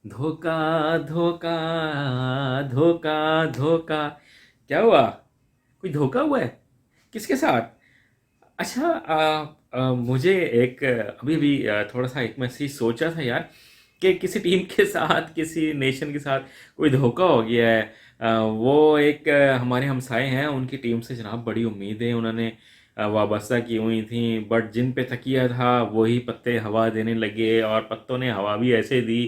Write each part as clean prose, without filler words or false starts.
धोखा धोखा धोखा धोखा। क्या हुआ? कोई धोखा हुआ है? किसके साथ? अच्छा, मुझे एक अभी भी थोड़ा सा एक मैं चीज सोचा था यार, कि किसी टीम के साथ, किसी नेशन के साथ कोई धोखा हो गया है। वो एक हमारे हमसाए हैं, उनकी टीम से जनाब बड़ी उम्मीदें उन्होंने वाबस्ता की हुई थी, बट जिन पे तकिया था वही पत्ते हवा देने लगे, और पत्तों ने हवा भी ऐसे दी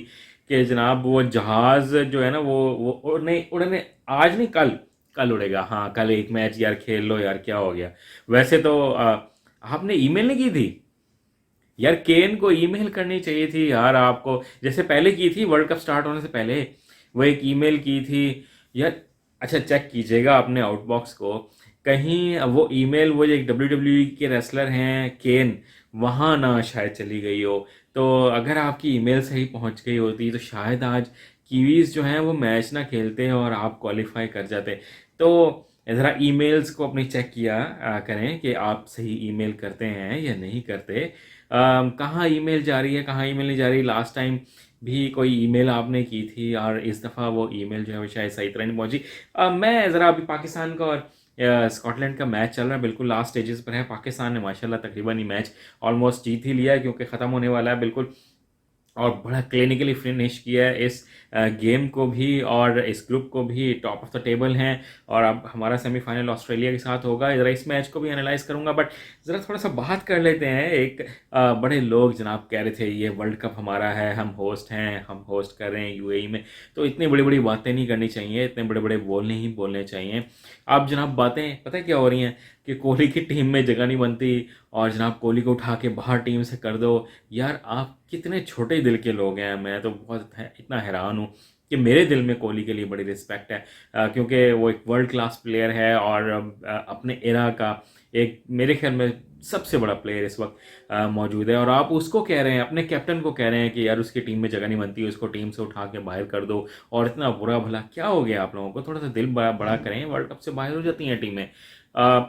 कि जनाब वो जहाज जो है ना, वो उड़ने उड़ने आज नहीं, कल कल उड़ेगा। हाँ, कल एक मैच यार खेल लो यार, क्या हो गया? वैसे तो आपने ईमेल नहीं की थी यार? केन को ईमेल करनी चाहिए थी यार आपको, जैसे पहले की थी वर्ल्ड कप स्टार्ट होने से पहले। वो एक ईमेल की थी यार। अच्छा, चेक कीजिएगा अपने आउटबॉक्स को, कहीं वो ईमेल, वो जो एक डब्ल्यू डब्ल्यू के रेसलर हैं केन, वहाँ ना शायद चली गई हो। तो अगर आपकी ईमेल सही पहुँच गई होती तो शायद आज कीवीज जो हैं वो मैच ना खेलते और आप क्वालिफाई कर जाते। तो ज़रा ईमेल्स को अपनी चेक किया करें कि आप सही ईमेल करते हैं या नहीं करते। कहाँ ईमेल जा रही है, कहाँ ईमेल नहीं जा रही। लास्ट टाइम भी कोई ईमेल आपने की थी और इस दफ़ा वो ईमेल जो है वो शायद सही तरह नहीं पहुंची। मैं ज़रा अभी पाकिस्तान का और स्कॉटलैंड का मैच चल रहा है, बिल्कुल लास्ट स्टेजेस पर है। पाकिस्तान ने माशाल्लाह तकरीबन ये मैच ऑलमोस्ट जीत ही लिया है, क्योंकि ख़त्म होने वाला है बिल्कुल। और बड़ा क्लिनिकली फिनिश किया है इस गेम को भी और इस ग्रुप को भी, टॉप ऑफ द टेबल हैं। और अब हमारा सेमीफाइनल ऑस्ट्रेलिया के साथ होगा। ज़रा इस मैच को भी एनालाइज करूंगा, बट ज़रा थोड़ा सा बात कर लेते हैं। एक बड़े लोग जनाब कह रहे थे ये वर्ल्ड कप हमारा है, हम होस्ट हैं, हम होस्ट कर रहे हैं यूएई में, तो इतनी बड़ी बड़ी बातें नहीं करनी चाहिए, इतने बड़े बड़े बोल नहीं बोलने चाहिए। अब जनाब बातें पता है क्या हो रही हैं, कि कोहली की टीम में जगह नहीं बनती और जनाब कोहली को उठा के बाहर टीम से कर दो। यार आप कितने छोटे दिल के लोग हैं, मैं तो बहुत इतना हैरान हूँ कि मेरे दिल में कोहली के लिए बड़ी रिस्पेक्ट है, क्योंकि वो एक वर्ल्ड क्लास प्लेयर है और अपने एरा का एक, मेरे ख्याल में सबसे बड़ा प्लेयर इस वक्त मौजूद है। और आप उसको कह रहे हैं, अपने कैप्टन को कह रहे हैं कि यार उसकी टीम में जगह नहीं बनती, उसको टीम से उठा के बाहर कर दो। और इतना बुरा भला क्या हो गया आप लोगों को? थोड़ा सा दिल बड़ा बड़ा करें, वर्ल्ड कप से बाहर हो जाती हैं टीमें।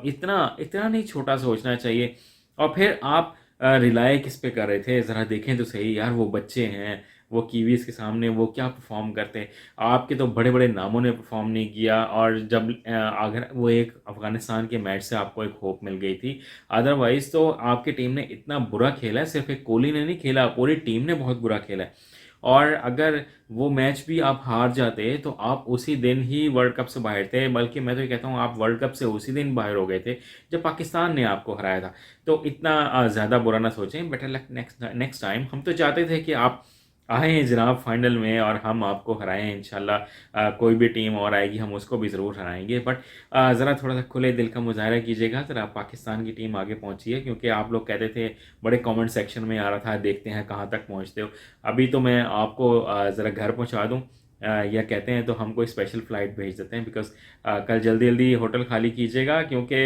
इतना इतना नहीं छोटा सोचना चाहिए। और फिर आप रिलाय किस पे कर रहे थे? ज़रा देखें तो सही यार, वो बच्चे हैं, वो कीवीज़ के सामने वो क्या परफॉर्म करते हैं। आपके तो बड़े बड़े नामों ने परफॉर्म नहीं किया, और जब अगर वो एक अफगानिस्तान के मैच से आपको एक होप मिल गई थी, अदरवाइज़ तो आपकी टीम ने इतना बुरा खेला है। सिर्फ एक कोहली ने नहीं खेला, पूरी टीम ने बहुत बुरा खेला है। और अगर वो मैच भी आप हार जाते तो आप उसी दिन ही वर्ल्ड कप से बाहर थे, बल्कि मैं तो ये कहता हूँ आप वर्ल्ड कप से उसी दिन बाहर हो गए थे जब पाकिस्तान ने आपको हराया था। तो इतना ज़्यादा बुरा ना सोचें, better luck next next time. हम तो चाहते थे कि आप आएँ जनाब फाइनल में और हम आपको हराएं इंशाल्लाह। कोई भी टीम और आएगी हम उसको भी ज़रूर हराएंगे, बट ज़रा थोड़ा सा खुले दिल का मुजाहरा कीजिएगा। ज़रा पाकिस्तान की टीम आगे पहुंची है, क्योंकि आप लोग कहते थे, बड़े कमेंट सेक्शन में आ रहा था, देखते हैं कहाँ तक पहुंचते हो। अभी तो मैं आपको ज़रा घर पहुंचा दूं, या कहते हैं तो हम कोई स्पेशल फ़्लाइट भेज देते हैं, बिकॉज़ कल जल्दी जल्दी होटल खाली कीजिएगा, क्योंकि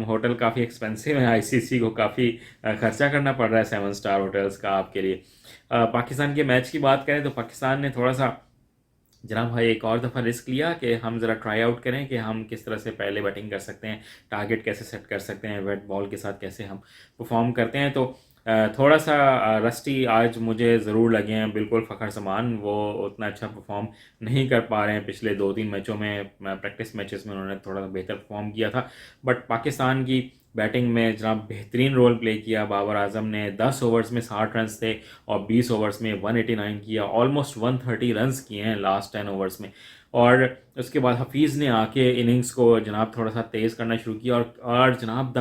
होटल काफ़ी एक्सपेंसिव है। आईसीसी को काफ़ी खर्चा करना पड़ रहा है 7 स्टार होटल्स का आपके लिए। पाकिस्तान के मैच की बात करें तो पाकिस्तान ने थोड़ा सा जनाब भाई एक और दफ़ा रिस्क लिया कि हम ज़रा ट्राई आउट करें कि हम किस तरह से पहले बैटिंग कर सकते हैं, टारगेट कैसे सेट कर सकते हैं, वेट बॉल के साथ कैसे हम परफॉर्म करते हैं। तो थोड़ा सा रस्टी आज मुझे ज़रूर लगे हैं, बिल्कुल फ़खर समान वो उतना अच्छा परफॉर्म नहीं कर पा रहे हैं। पिछले 2-3 मैचों में, प्रैक्टिस मैचेस में उन्होंने थोड़ा सा बेहतर परफॉर्म किया था, बट पाकिस्तान की बैटिंग में जनाब बेहतरीन रोल प्ले किया। बाबर आजम ने 10 ओवर्स में 60 रन थे और 20 ओवर्स में 189 किया, ऑलमोस्ट 130 रन्स किए हैं लास्ट 10 ओवर्स में। और उसके बाद हफीज़ ने आके इनिंग्स को जनाब थोड़ा सा तेज़ करना शुरू किया, और जनाब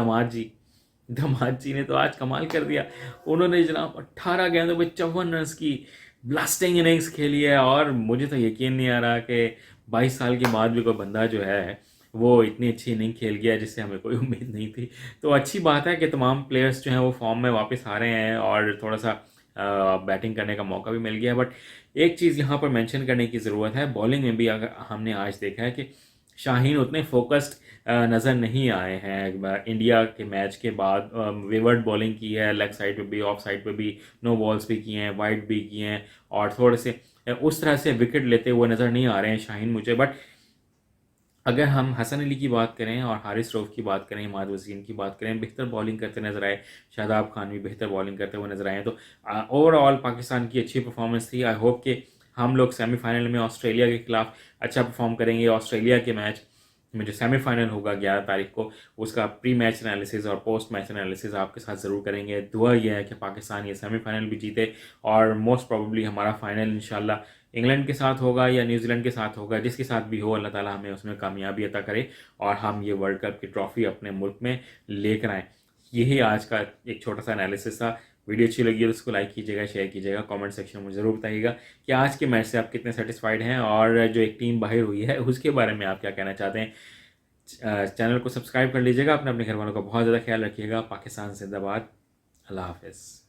दामाद जी ने तो आज कमाल कर दिया। उन्होंने जनाब 18 गेंदों पे 54 रन की ब्लास्टिंग इनिंग्स खेली है, और मुझे तो यकीन नहीं आ रहा कि 22 साल के बाद भी कोई बंदा जो है वो इतनी अच्छी इनिंग खेल गया, जिससे हमें कोई उम्मीद नहीं थी। तो अच्छी बात है कि तमाम प्लेयर्स जो हैं वो फॉर्म में वापस आ रहे हैं और थोड़ा सा बैटिंग करने का मौका भी मिल गया। बट एक चीज़ यहाँ पर मेंशन करने की ज़रूरत है, बॉलिंग में भी अगर हमने आज देखा है कि शाहीन उतने फोकस्ड नज़र नहीं आए हैं। इंडिया के मैच के बाद वेवर्ड बॉलिंग की है, लेग साइड पे भी, ऑफ साइड पे भी, नो बॉल्स भी किए हैं, वाइड भी किए हैं, और थोड़े से उस तरह से विकेट लेते हुए नज़र नहीं आ रहे हैं शाहीन मुझे। बट अगर हम हसन अली की बात करें और हारिस रऊफ़ की बात करें, इमाद वसीम की बात करें, बेहतर बॉलिंग करते नजर आए। शादाब खान भी बेहतर बॉलिंग करते हुए नजर आए। तो ओवरऑल पाकिस्तान की अच्छी परफॉर्मेंस थी। आई होप कि हम लोग सेमीफाइनल में ऑस्ट्रेलिया के खिलाफ अच्छा परफॉर्म करेंगे। ऑस्ट्रेलिया के मैच में जो सेमीफाइनल होगा 11 तारीख को, उसका प्री मैच एनालिसिस और पोस्ट मैच एनालिसिस आपके साथ ज़रूर करेंगे। दुआ यह है कि पाकिस्तान ये सेमीफाइनल भी जीते और मोस्ट प्रोबेबली हमारा फाइनल इंशाल्लाह इंग्लैंड के साथ होगा या न्यूजीलैंड के साथ होगा, जिसके साथ भी हो अल्लाह ताला हमें उसमें कामयाबी अता करे और हम ये वर्ल्ड कप की ट्रॉफ़ी अपने मुल्क में लेकर आएँ। यही आज का एक छोटा सा एनालिसिस था। वीडियो अच्छी लगी तो उसको लाइक कीजिएगा, शेयर कीजिएगा, कमेंट सेक्शन में ज़रूर बताइएगा कि आज के मैच से आप कितने सेटिस्फाइड हैं और जो एक टीम बाहर हुई है उसके बारे में आप क्या कहना चाहते हैं। चैनल को सब्सक्राइब कर लीजिएगा। अपने अपने घर वालों का बहुत ज़्यादा ख्याल रखिएगा। पाकिस्तान जिंदाबाद। अल्लाह हाफिज़।